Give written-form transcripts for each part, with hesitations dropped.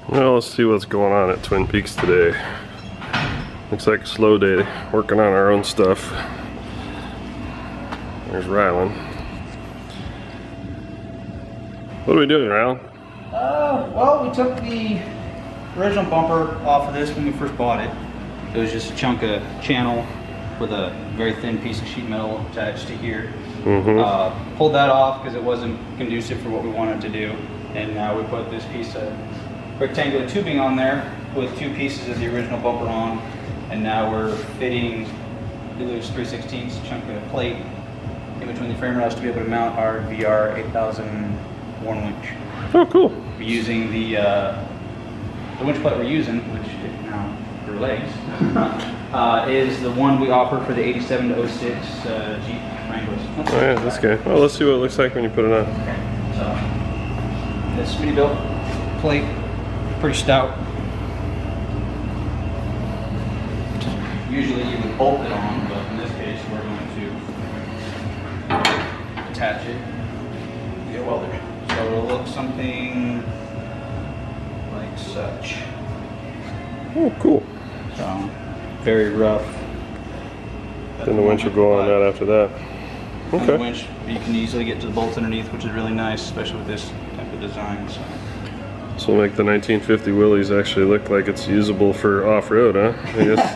Well, let's see what's going on at Twin Peaks today. Looks like a slow day, working on our own stuff. There's Rylan. What are we doing, Rylan? Well, we took the original bumper off of this when we first bought it. It was just a chunk of channel with a very thin piece of sheet metal attached to here. Pulled that off because it wasn't conducive for what we wanted to do. And now we put this piece of rectangular tubing on there with two pieces of the original bumper on. And now we're fitting WIllys 3/16 chunk of plate in between the frame rails to be able to mount our VR 8001 winch. Oh, cool. We're using the winch plate we're using, which now for legs, is the one we offer for the 87 to 06 Jeep Wranglers. Oh yeah, this guy. Well, let's see what it looks like when you put it on. Okay, so this mini built plate, pretty stout. Usually you would bolt it on, but in this case we're going to attach it via welder. So it'll look something like such. Oh, cool. So very rough. Then the winch will go on right after that. On the Okay. winch, you can easily get to the bolts underneath, which is really nice, especially with this type of design. So make the 1950 Willys actually look like it's usable for off-road, huh? I guess.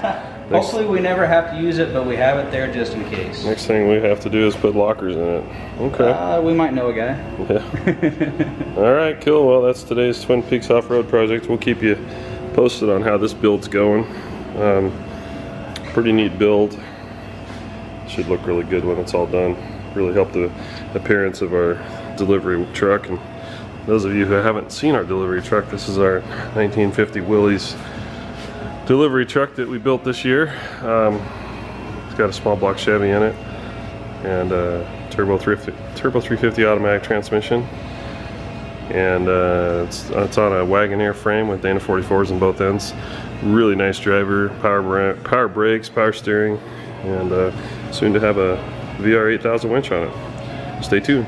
Hopefully we never have to use it, but we have it there just in case. Next thing we have to do is put lockers in it. Okay. We might know a guy. Yeah. All right, cool. Well, that's today's Twin Peaks off-road project. We'll keep you posted on how this build's going. Pretty neat build. Should look really good when it's all done. Really help the appearance of our delivery truck. And those of you who haven't seen our delivery truck, this is our 1950 Willys delivery truck that we built this year. It's got a small block Chevy in it and turbo 350 automatic transmission, and it's on a Wagoneer frame with Dana 44s on both ends. Really nice driver, power brakes, power steering, and soon to have a VR 8000 winch on it. Stay tuned.